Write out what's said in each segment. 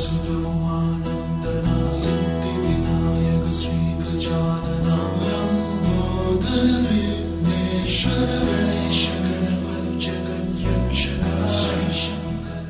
सुदोमानन्दना Siddhivinayak श्रीगजानना Lambodar Vighneshwar Ganesh Ganpati जगद्रक्षक Shri Shankar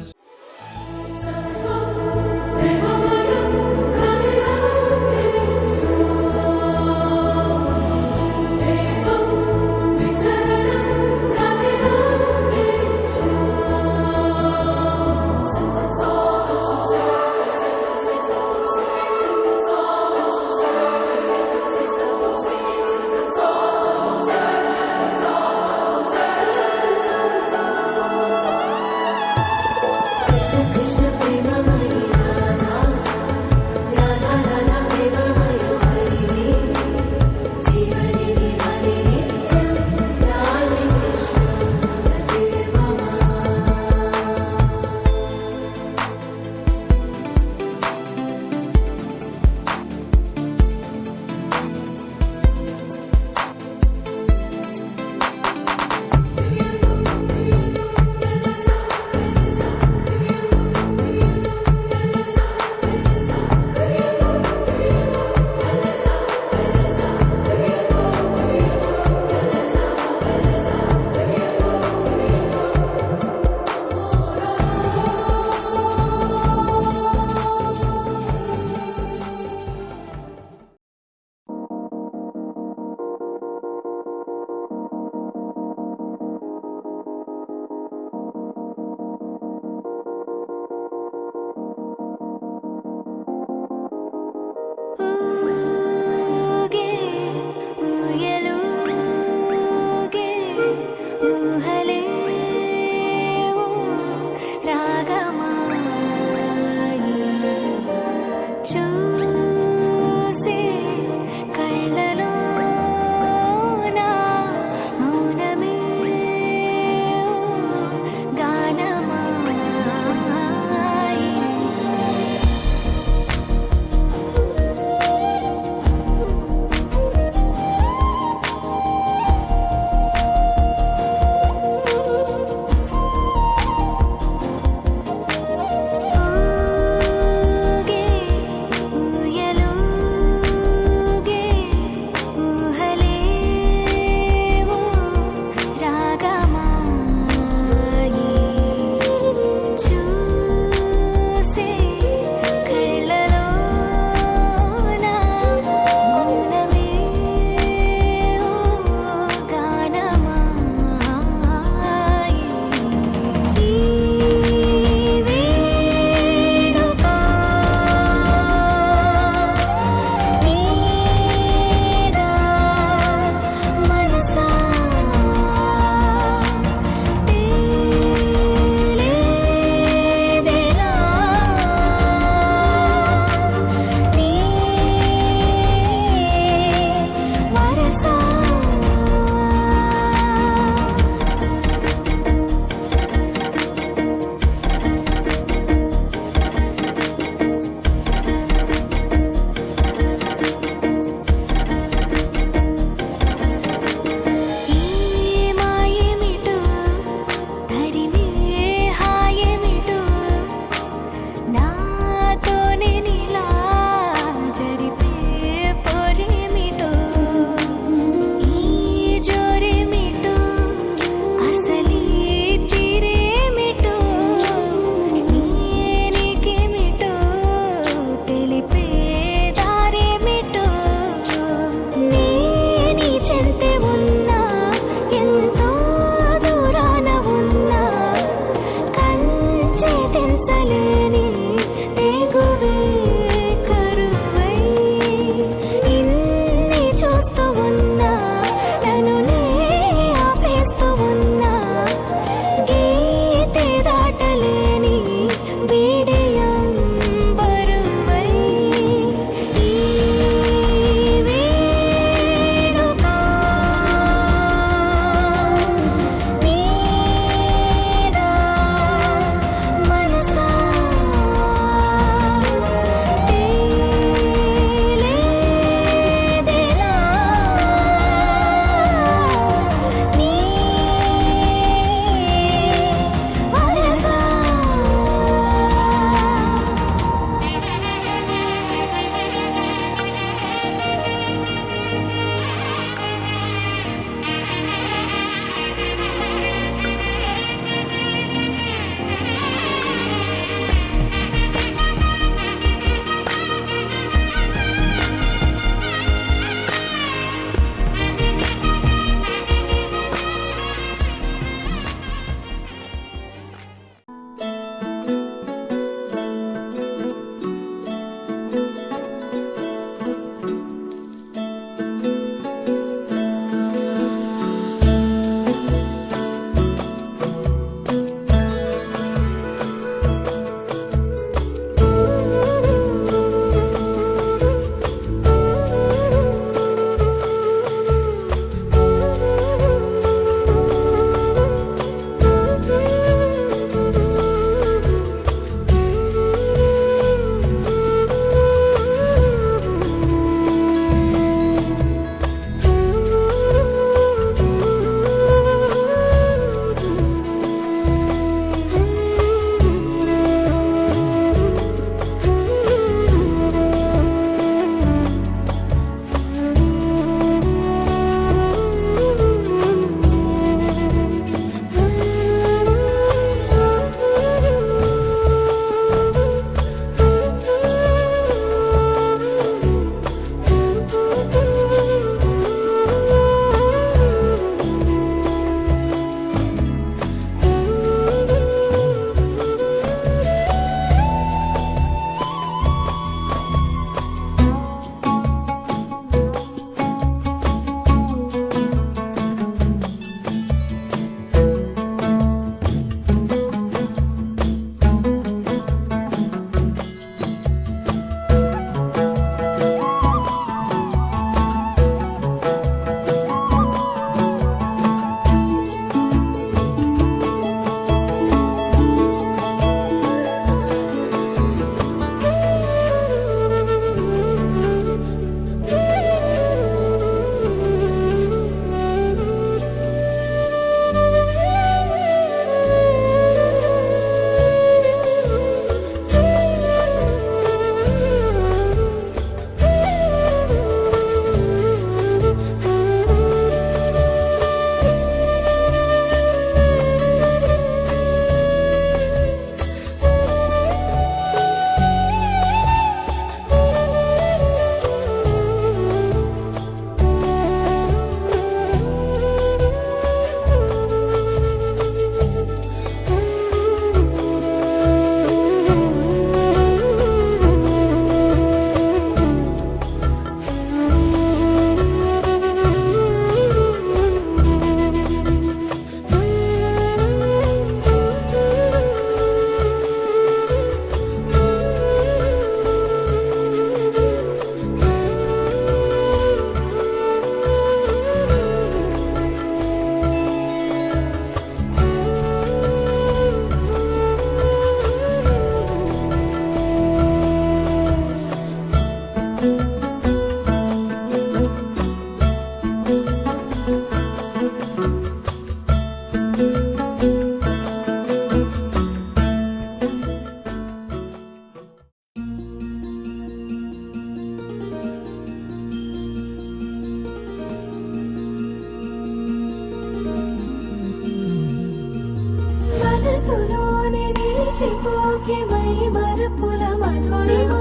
మరిచిపోకే my మరపుల Madhurima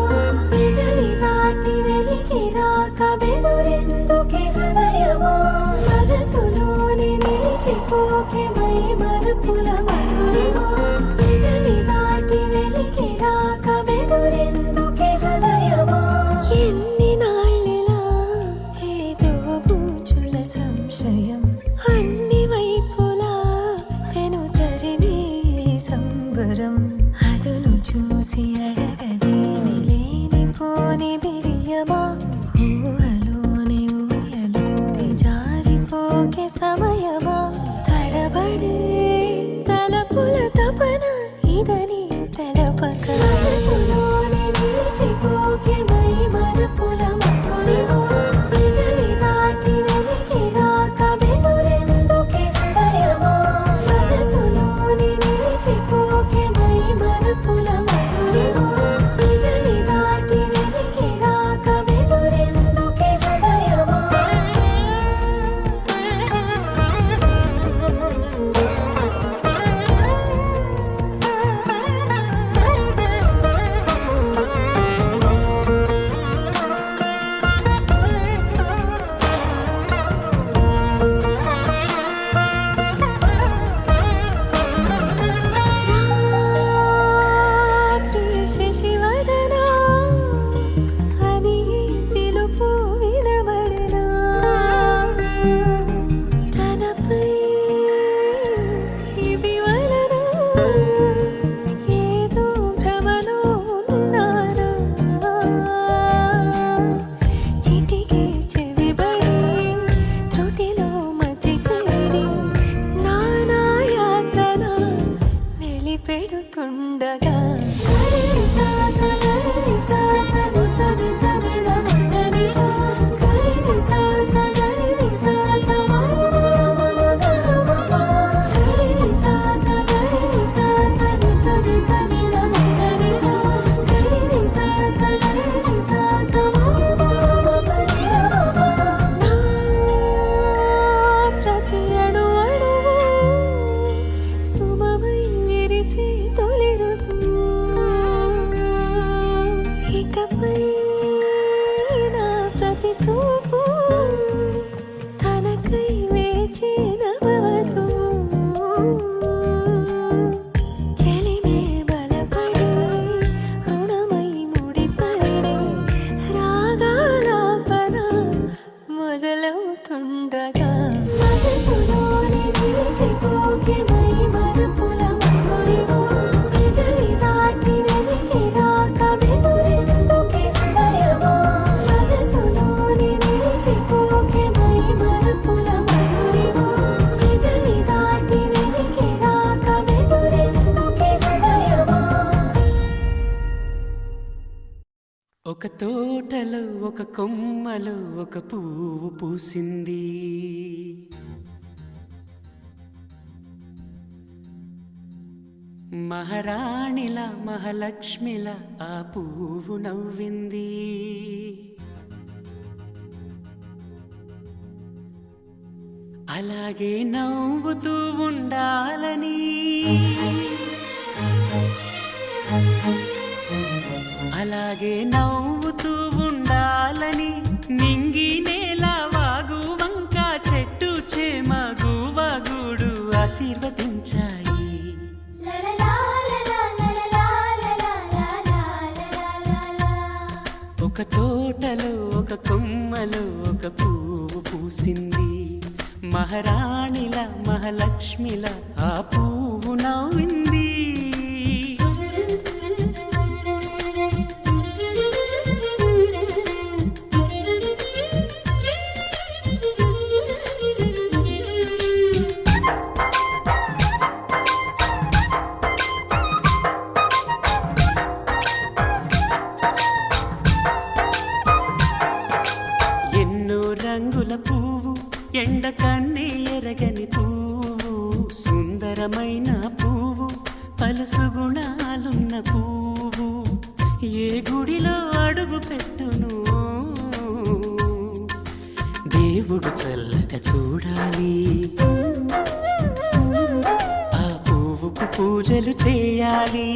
పెదవి దాటి వెలికి రాక బెదురెందుకే హృదయమా మనసులోని నిలిచిపోకే మై మరపుల మధురిమా పెదవి దాటి వెలికి రాక బెదురెందుకే హృదయమా ఎన్ని నాళ్ళిలా ఏదో బూచుల సంశయం అన్ని వైపులా వెనుతరిమే సంబరం అదును చూసి అడగదేమి లేనిపోని బిడియమా ఊహలోని ఊయలోకి జారిపోకే సమయమా తడబడే తలపుల తపన ఇదని తెలపక మనసులోని నిలిచిపోకే మై మరపుల మధురిమా పెదవి దాటి వెలికి రాక బెదురెందుకే హృదయమా మనసులోని నిలిచిపోకే మై మరపుల మధురిమా పెదవి దాటి వెలికి రాక బెదురెందుకే హృదయమా శశివదనా అని పిలుపు వినబడనా తనపై ఇది వలన ఏదో భ్రమలో ఉన్నానా చిటికే చెవిబడి త్రుటిలో మతి చేరి నానా యాతన వెలిపెడుతుండగా ప్రతి అణు అణువు సుమమై విరిసే తొలి ఋతువు ఇకపై నా ప్రతి చూపు తనకై వేచి నవవధువు చెలిమే బలపడి రుణమై ముడిపడి రాగాలాపన మొదలవుతుండగా మనసులోని నిలిచిపోకే మై మరపుల మధురిమా పెదవి దాటి వెలికి రాక బెదురెందుకే హృదయమా మనసులోని నిలిచిపోకే మై మరపుల మధురిమా పెదవి దాటి వెలికి రాక బెదురెందుకే హృదయమా ఒక తోటలో ఒక కొమ్మలో ఒక పువ్వు పూసింది మహారాణిలా మహాలక్ష్మిలా ఆ పువ్వు నవ్వింది అలాగే నవ్వుతూ ఉండాలని అలాగే నవ్వుతూ ఉండాలని నింగి నేల వాగు వంక చెట్టు చేమ గువగూడు ఆశీర్వదించాయి ఒక తోటలో ఒక కొమ్మలో ఒక పువ్వు పూసింది మహారాణిలా మహాలక్ష్మిలా ఆ పువ్వు నవ్వింది రంగుల పువ్వు ఎండ కన్నే ఎరగని పువ్వు సుందరమైన పువ్వు పలుసు గుణాలున్న పువ్వు ఏ గుడిలో అడుగు పెట్టును దేవుడు చల్లగా చూడాలి ఆ పువ్వుకు పూజలు చేయాలి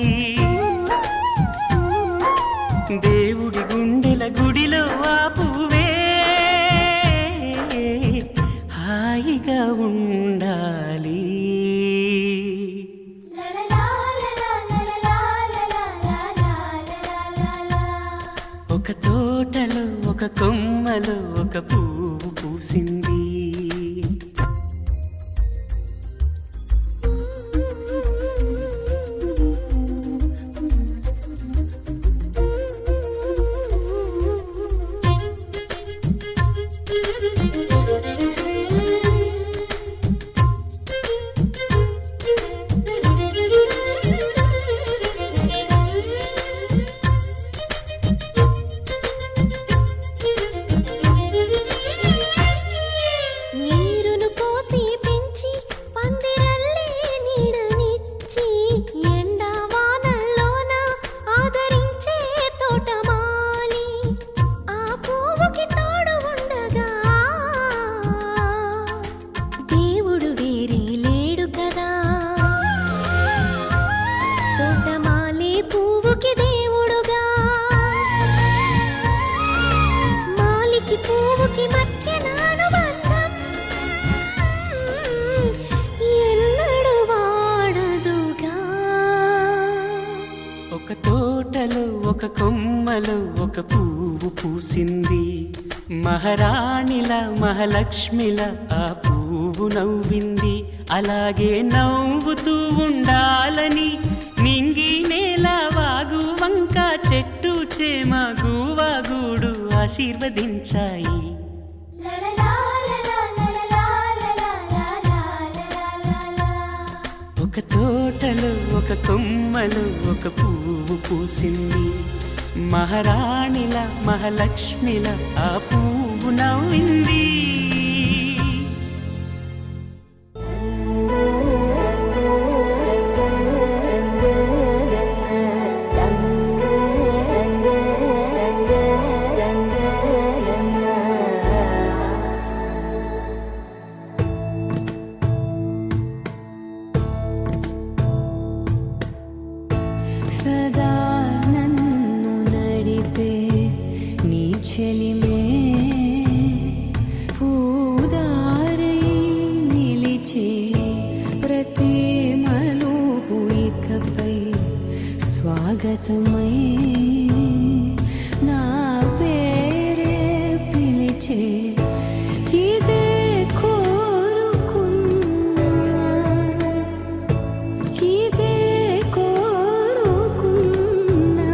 ఒక తోటలో ఒక కొమ్మలో ఒక పువ్వు పూసింది. నీరును పోసి పెంచి పందిరల్లే నీడనిచ్చి ఎండ వానల్లోన ఆదరించే తోటమాలి ఆ పువ్వుకి తోడు ఉండగా దేవుడు వేరే లేడు కదా. తోటమాలి పువ్వుకి దేవుడుగా, మాలికి పువ్వుకి మధ్య అనుబంధం ఎన్నడు వాడదుగా. ఒక తోటలో ఒక కొమ్మలో ఒక పువ్వు పూసింది. మహారాణిలా మహాలక్ష్మిలా ఆ పువ్వు నవ్వింది. అలాగే నవ్వుతూ ఉండాలని నింగి నేల వాగు వంక చెట్టు చేమ గువాగూడు ఆశీర్వదించాయి. ఒక తోటలో ఒక కొమ్మలో ఒక పువ్వు పూసింది. మహారాణిల మహాలక్ష్మిల ఆ పువ్వు నవ్వింది. సదా నన్ను నడిపే నీ చెలిమే పూదారై నిలిచే ప్రతి మలుపు ఇకపై స్వాగతమై నా పేరే పిలిచే ఇదే కోరుకున్నా ఇదే కోరుకున్నా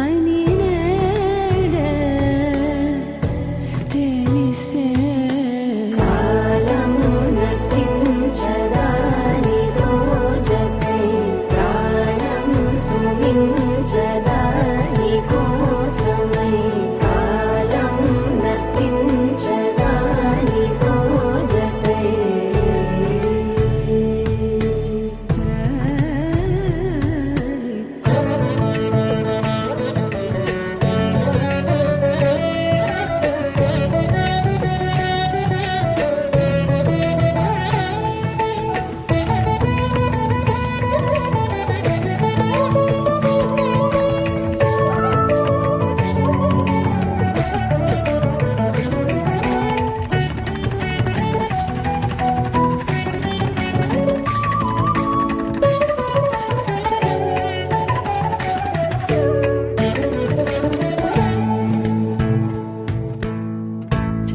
అని నేడే తెలిసే. కాలం నతించదానిదో జతై ప్రాణం సుమించదాని కోసమై. కాలం నతించదానిదో జతై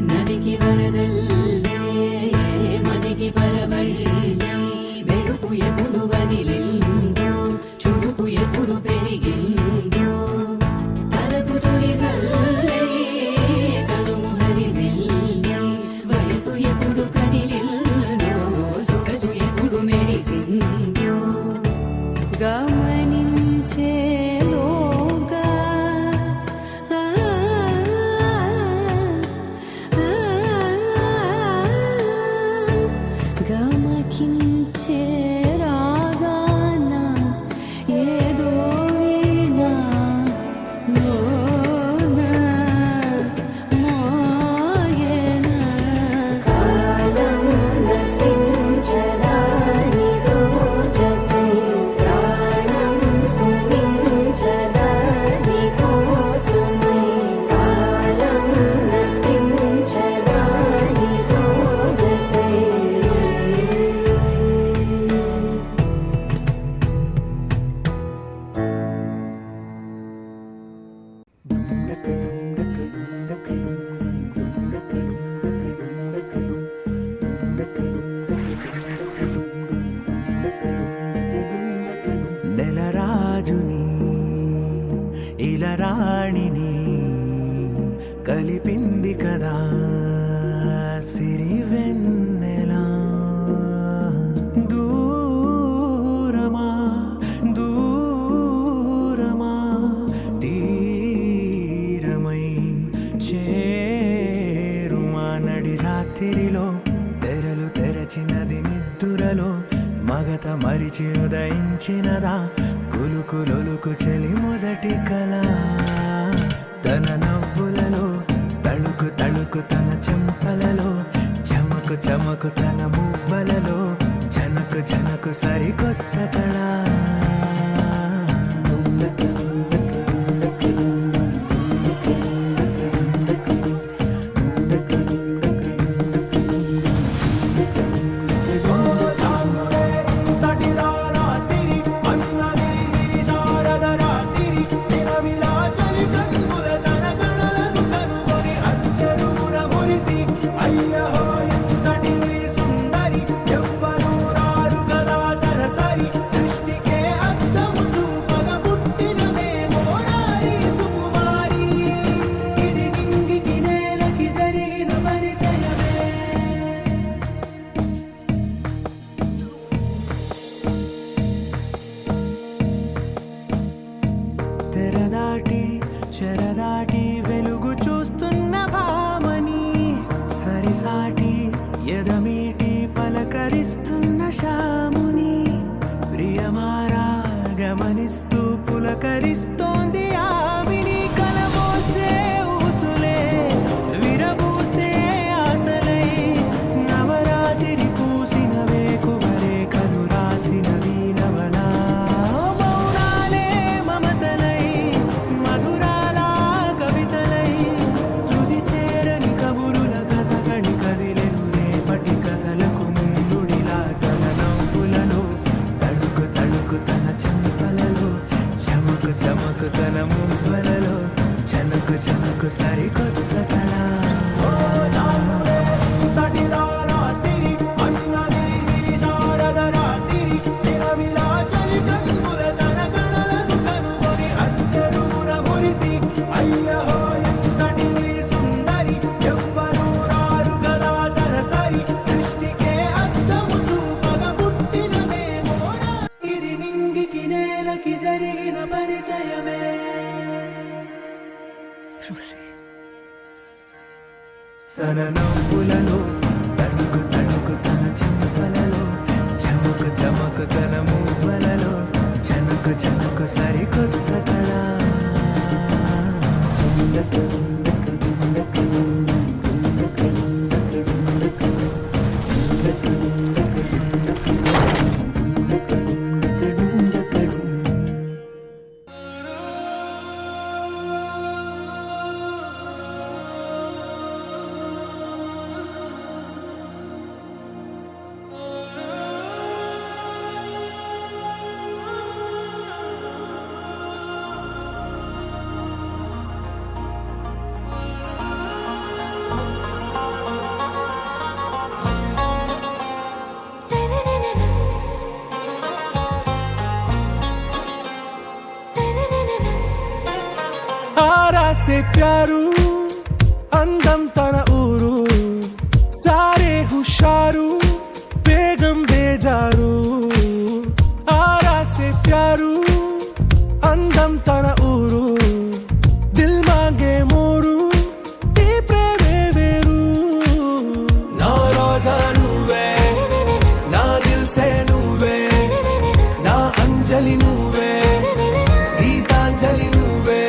నదికి వరదల్లే మదికి పరవళ్ళే వెలుపు ఎప్పుడు వదిలిందో చూపు ఎప్పుడు పెరిగిందో తలపు తొలి సల్లే కనుము హరిమెల్లే వయసు ఎప్పుడు కదిలిందో సొగసు ఎప్పుడు మెరిసిందో గమనించేలోగా గమకించే రాగాన ఏదో వీణ రాణిని కలిపింది కదా సిరి వెన్నెలా దూరమా దూరమా తీరమై చేరుమా నడి రాత్రిలో తెరలు తెరచినది నిద్దురలో మగత మరిచి ఉదయించినదా కులుకులొలుకు చెలి మొదటి కళ తన నవ్వులలో తళుకు తళుకు తన చెంపలలో చమకు చమకు తన మువ్వలలో జనకు జనకు సరికొత్త కళ తెరదాటి చెరదాటి వెలుగు చూస్తున్న భామని సరిసాటి ఎదమీటి పలకరిస్తున్న శాముని ప్రియమారా గమనిస్తూ పులకరిస్తోంది ఆవిని కలబోసే ఊసులే విరబూసే ఆశలై నవరాత్రి పూసిన వేకువరే కలు రాసిన దీనవనా మౌనాలే మమతలై మధురాల కవితలై తుది చేరని కబురుల కథగడి కదిలెను రేపటి కథలకు ముందుడిలా తన నవ్వులలో తడుకు తడుకు తన చెంపలలో చమకు చమకు తన మువ్వలలో జనకు జనకు సరికొత్త కళ జరిగిన పరిచయమే తన నవ్వులలో తణుకు తణుకు తన చెంపలలో చమకు చమకు తన మువ్వలలో జనకు జనకు సరికొత్త కళ से प्यारू అందం తన ఊరు సారే హుషారు బేగం బేజారు ఆరా సే ప్యారు అందం తన ఊరు దిల్ మాంగే మోరు ఈ ప్రేమే వేరు నా రోజా నువ్వే నా దిల్ సే నువ్వే నా అంజలి నువ్వే గీతాంజలి నువ్వే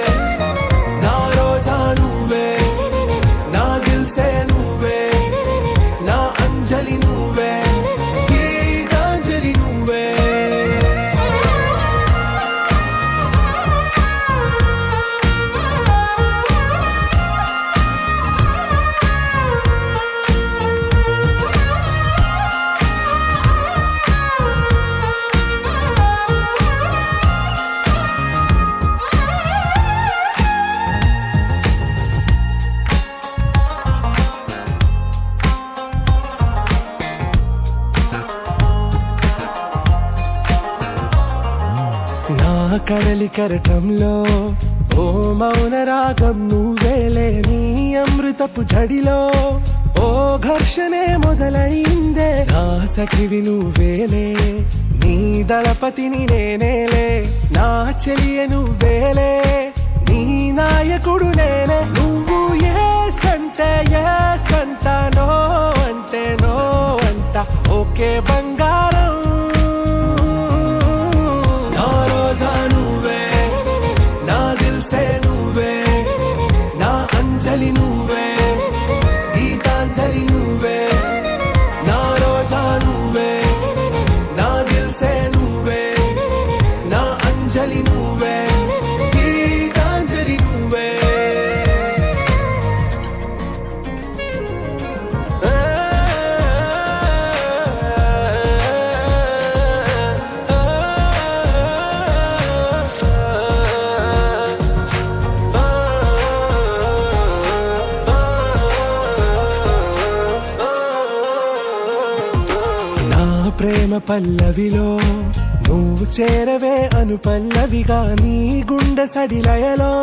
చలి కెరటంలో ఓ మౌన రాగం నువ్వేలే, నీ అమృతపు జడిలో ఓ ఘర్షణే మొదలైందే. నా సఖివి నువ్వేలే, నీ దళపతిని నేనేలే, నా చెలియ నువ్వేలే, నీ నాయకుడు నేనే. నువ్వు ఏ సంట నో అంటే నో అంట, ఓకే బంగారం. నా రోజా నువ్వే, నా దిల్సే నువ్వే, నా అంజలి నువ్వే, గీతాంజలి నువ్వే. నా రోజా నువ్వే, నా దిల్సే నువ్వే, నా అంజలి నువ్వే, గీతాంజలి నువ్వే. ప్రేమ పల్లవిలో నువ్వు చేరవే అను పల్లవిగా, నీ గుండె సడిలయలో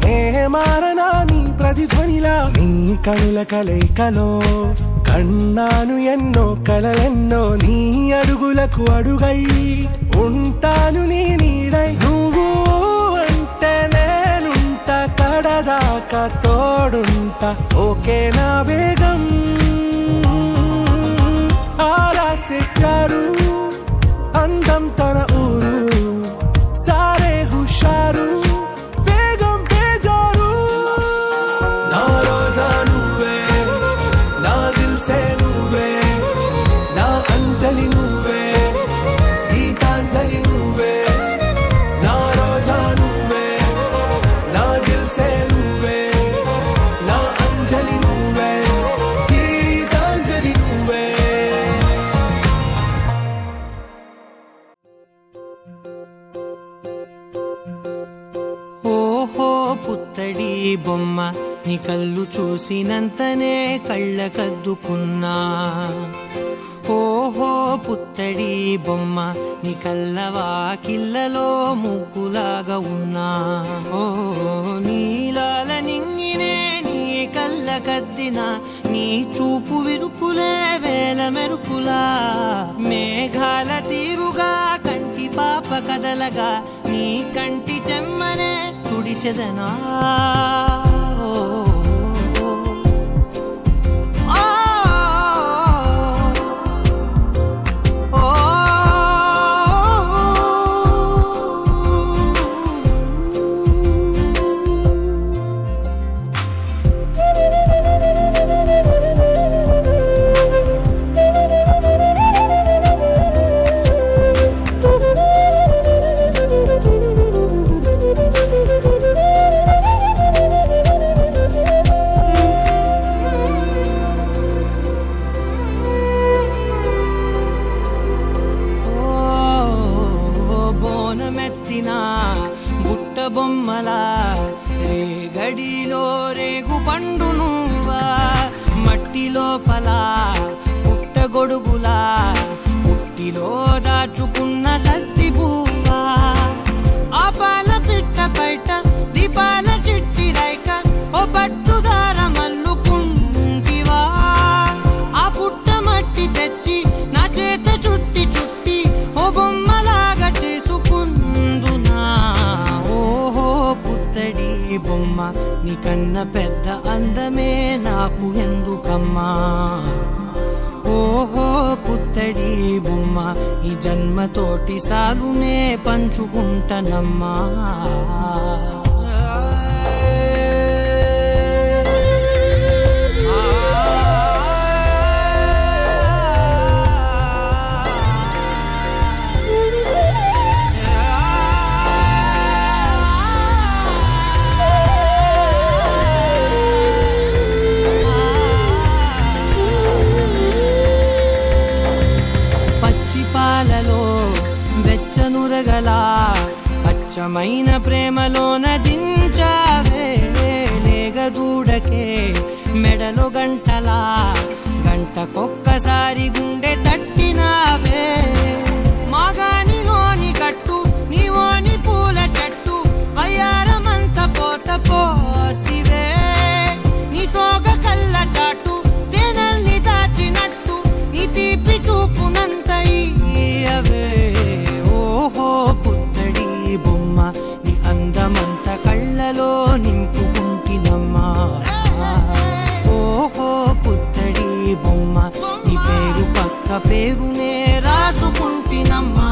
నే మారనా నీ ప్రతిధ్వనిలా. నీ కనుల కలయికలో కన్నాను ఎన్నో కలలెన్నో, నీ అడుగులకు అడుగై ఉంటాను నీ నీడై. నువ్వు అంటే నేనుంట కడదాకా తోడుంటా, ఓకే నా వేగం. ఆరాసే ప్యారు అందం తన ఊరు, సారే హుషారు బేగం బేజారు. నా రోజా నువ్వే, నా దిల్సే నువ్వే, నా అంజలి నువ్వే, గీతాంజలి నువ్వే. నా రోజా నువ్వే, నా దిల్సే నువ్వే, నా అంజలి నువ్వే, గీతాంజలి నువ్వే. ఓహో పుత్తడి బొమ్మ, నీ కళ్ళు చూసినంతనే కళ్ళకద్దుకున్నా. ఓహో పుత్తడి బొమ్మ, నీ కళ్ళవాకిళ్ళలో ముగ్గులాగా ఉన్నా. ఓ నీలాల నింగినే నీ కళ్ళకద్దిన, నీ చూపు విరుపులే వేల మెరుపులా. మేఘాల తీరుగా కంటి పాప కదలగా, నీ కంటి చెమ్మనే తుడిచెదనా. బుట్ట బొమ్మలా రేగడిలో రేగు పండు నువ్వా, మట్టి లోపల పుట్టగొడుగులా పుట్టిలో దాచుకున్న సత్తి పువ్వా. ఆ పాల పిట్ట బయట దీపాల చిట్టి రైక, ఓ పట్టుదార మల్లుకుంటివా. ఆ పుట్ట మట్టి తెచ్చి నా చేత చుట్టి చుట్టి ఓ బొమ్మలాగా చేసుకుందునా. ఓహో పుత్తడి బొమ్మ, నీకన్న పెద్ద అందమే నాకు ఎందుకమ్మా. ఓహో పుత్తడి బొమ్మ, ఈ జన్మతోటి సాగునే పంచుకుంటనమ్మా. పాలలో వెచ్చనురగల పచ్చమైన ప్రేమలోన దించావే. లేగదూడకే మెడలో గంటలా, గంటకొక్కసారి గుండె తట్టినావే. మాగానిలోని కట్టు నీవోని పూల అందమంత కళ్ళలో నింపుకుంటినమ్మా ఓహో పుత్తడి బొమ్మ నీ పేరు పక్క పేరునే రాసుకుంటినమ్మా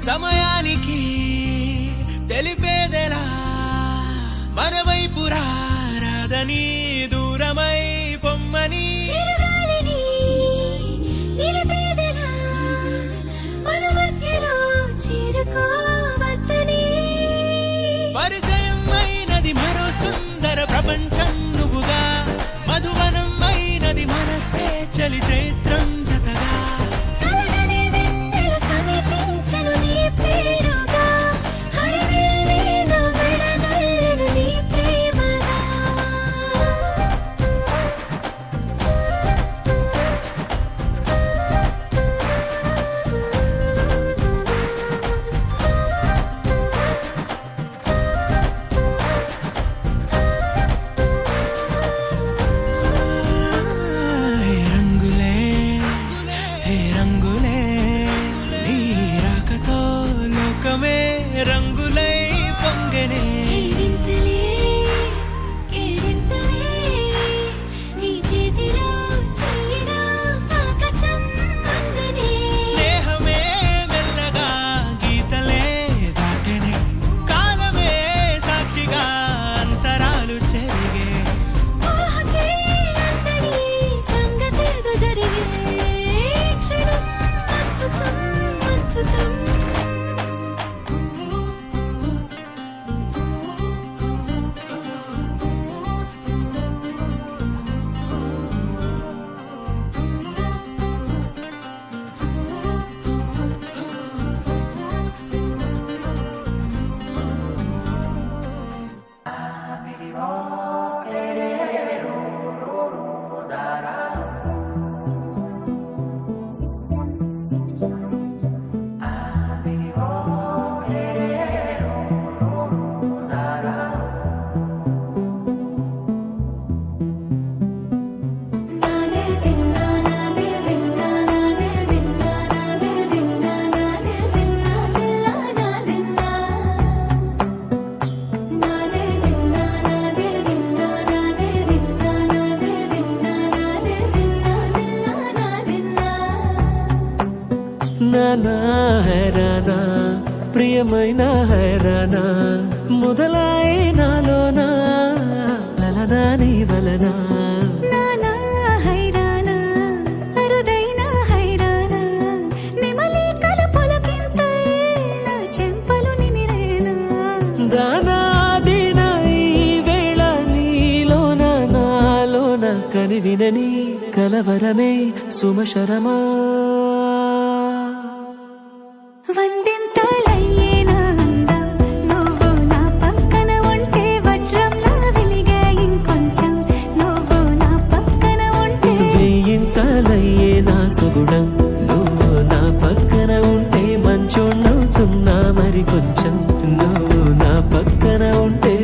సమయానికి తెలిపేదెలా మన వైపు రాదని దూరమై పొమ్మని పరిచయం అయినది మరో సుందర ప్రపంచం నువ్వుగా మధువనం అయినది మనసే చలి చైత్రం జతగా రంగులై పొంగనే స్నేహమే మెల్లగా గీతలే దాటనే కాలమే సాక్షిగా అంతరాలు చెరిగే నానా హైరానా ప్రియమైన హైరానా మొదలై నాలోనా లలనా నీ వలనా అరుదైన హైరానా నెమలి కల పొలకింతై వినని కలవరమే సుమశరమా వందింతలయ్యేనా అందం నువ్వు నా పక్కన ఉంటే వజ్రంలా వెలిగే ఇంకొంచెం నువ్వు నా పక్కన ఉంటే వేయింతలయ్యే నా సుగుణం నువ్వు నా పక్కన ఉంటే మంచోళ్ళవుతున్నా మరి కొంచెం నువ్వు నా పక్కన ఉంటే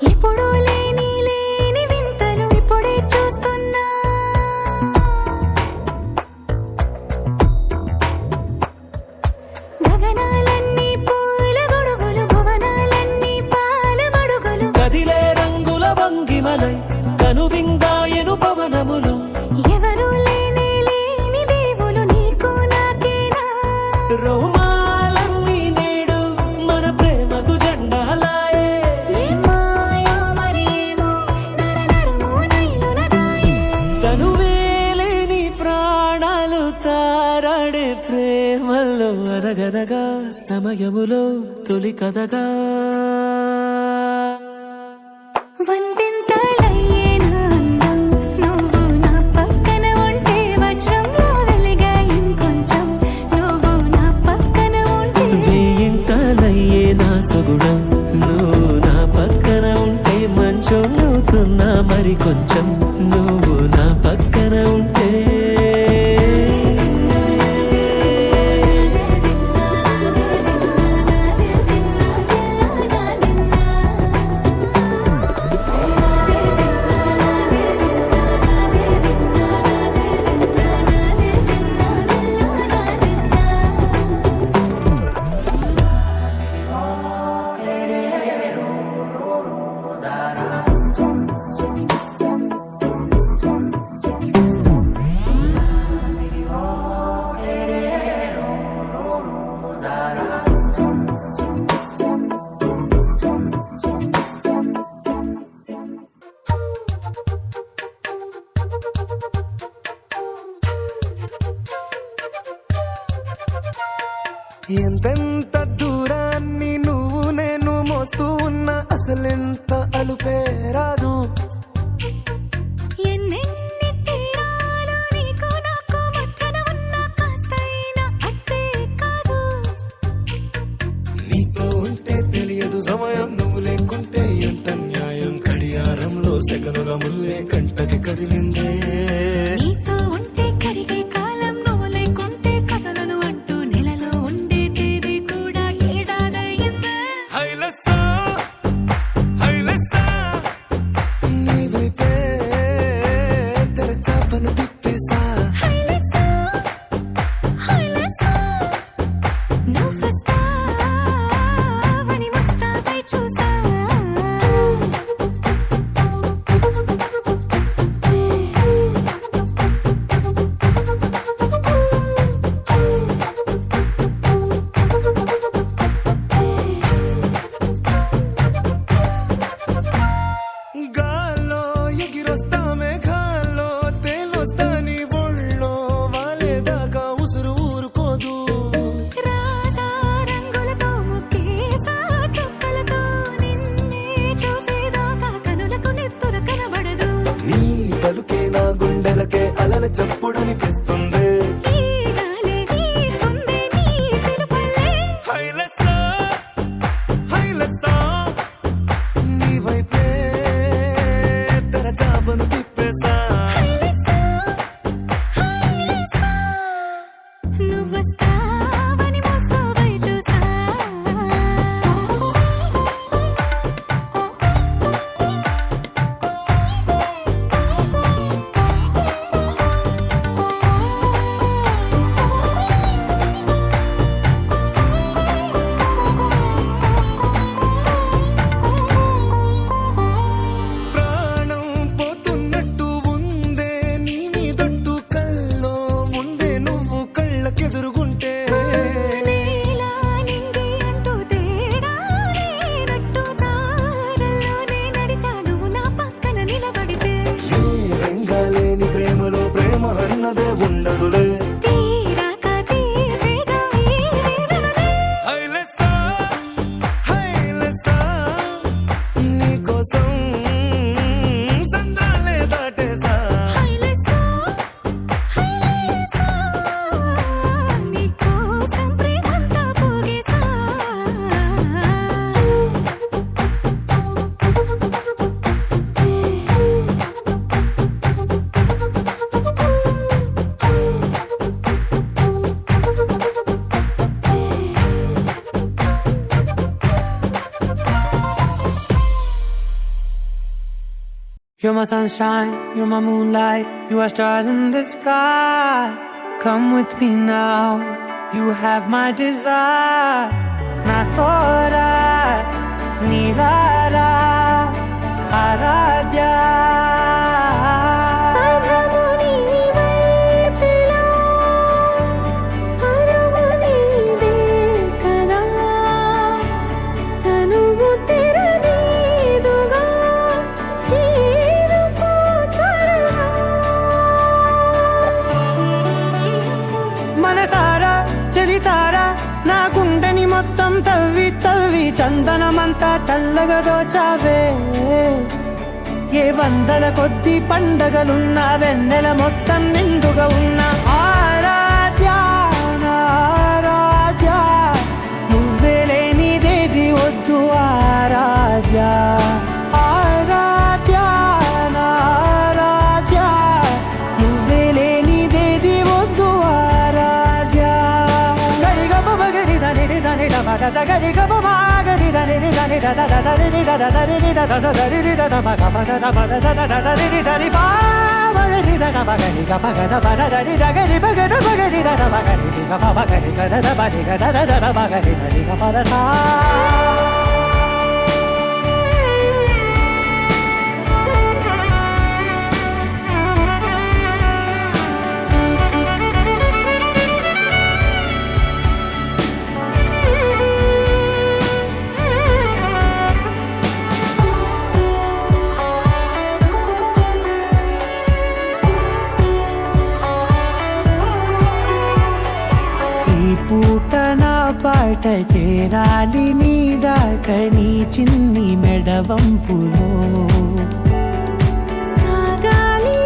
ఎప్పుడూ లేని వింతలు ఇప్పుడే చూస్తున్నా గగనాలన్నీ పూల గొడుగులు భువనాలన్నీ పాల మడుగులు కదిలే రంగుల వంగిమలై కనువిందాయను పవనములు ఎవరూ లేని దేవులు నీకు నాకేనా రోమాలన్నీ నేడు మన ప్రేమకు జెండాలాయే ఏ మాయో మరి ఏమో నరనరమో నైలున దాయే తనువేలేని ప్రాణాలు తారాడే ప్రేమల్లో అనగనగా సమయములో తొలి కథగా వందింతలయ్యేనా అందం నువ్వు నా పక్కన ఉంటే వజ్రంలా వెలిగే ఇంకొంచెం నువ్వు నా పక్కన ఉంటే వేయింతలయ్యే నా సుగుణం నువ్వు నా పక్కన ఉంటే మంచోళ్ళవుతున్నా మరి కొంచెం నువ్వు నా పక్కన ఉంటే ఎంతెంత దూరాన్ని నువ్వు నేను మోస్తూ ఉన్నా అసలెంత అలుపే రాదు ఎన్నెన్ని తీరాలు నీకు నాకు మధ్యన ఉన్న కాస్తైనా అట్టే కాదు నీతో ఉంటే తెలియదు సమయం నువ్వు లేకుంటే ఎంత న్యాయం గడియారంలో సెకనుల ముల్లే కంటకి కదిలిందే నీతో ఉంటే కరిగే కాలం నువ్వు లేకుంటే కథలను అంటూ నెలలో ఉండే తేదీ కూడా ఏడాదయ్యిందే హైలసా హైలసా నీ వైపే తెరచాపను తిప్పేసా హైలెస్సా హైలెస్సా నువ్వొస్తావని ముస్తాబై చూసా గాల్లో ఎగిరొస్తా మేఘాల్లో తేలొస్తా నీ ఒళ్ళో వాలేదాకా ఉసురు ఊరుకోదు రాజా రంగులతో ముక్కేసా చుక్కలతో నిన్నే చూసేదాకా కనులకు నెత్తుర కనబడదు నీ పలుకే నా గుండెలకే అలల చప్పుడనిపిస్తుంది ఈ గాలి వీస్తుంది నీ పిలుపుల్లే హైలసా వస్తావని మోస్తావై చూసా ప్రాణం పోతున్నట్టు ఉందే నీ మీదొట్టు కల్లో ఉండే నువ్వు కళ్ళకెదురుగుంటే నీలా నింగి అంటూ తేడా లేనట్టు దారుల్లోనే నడిచా నువ్వు నా పక్కన నిలబడితే ఏ బెంగాలేని ప్రేమలో ప్రేమ అన్నదే ఉండదులే తీరాక తీరేగా ఈ వేదనలే హైలెస్సా హైలెస్సా నీకోసం సంద్రాలే దాటేసా హైలెస్సా హైలెస్సా నీకోసం ప్రేమంతా పోగేసా You're my sunshine, you're my moonlight, you are stars in the sky. Come with me now, you have my desire. Na tora, nilara, aradya. అధముని వైపులా అరుమునిదే కదా తనువు తెరనీదుగా చేరుకో త్వరగా మనసారా చలితారా నా గుండెని మొత్తం తవ్వి తవ్వి చందనమంతా చల్లగా దోచావే ఏ వందల కొద్ది పండగలున్నా వెన్నెల మొత్తం నిండుగా ఉన్న ఆరాధ్య నా ఆరాధ్య నువ్వే లేనిదేది వద్దు ఆరాధ్య ఆరాధ్య నా ఆరాధ్య నువ్వే లేనిదేది వద్దు ఆరాధ్య గరిగమ మగరి దని దని మగ గరిగమ మాగరి దని దని దని దని దని దని మగ మగ మగ దని దని మగరి దని మగరి మగ మగ దని గరి మగ మగరి దని మగరి మగ మగరి గద మగరి గద ద మగరి దని మగ ఈ పూట నా పాట చేరాలి నీ దాకా నీ చిన్ని మెడవంపులో సాగాలి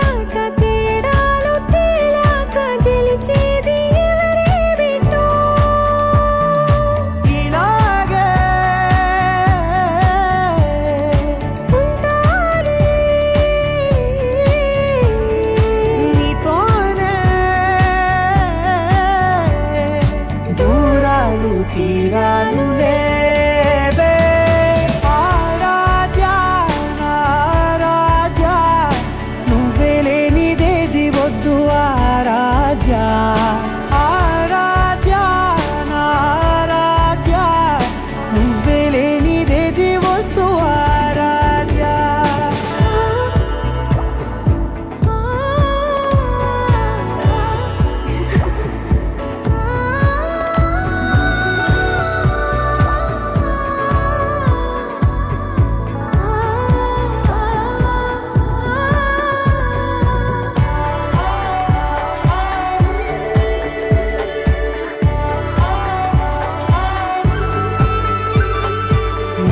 ఆట తేడాలు తేలాక గెలిచేది ఎవరేమిటో ఇలాగే ఉండాలి నీతోనే దూరాలు తీరాలు లేవే ఆరాధ్య నా ఆరాధ్య నువ్వే లేనిదేది వద్దు ఆరాధ్య ఆరాధ్య నా ఆరాధ్య నువ్వే లేనిదేది వద్దు ఆరాధ్య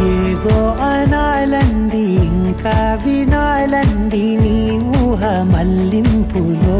ఏదో అనాలండి ఇంకా వినాలండి నీ ఊహ మల్లింపులో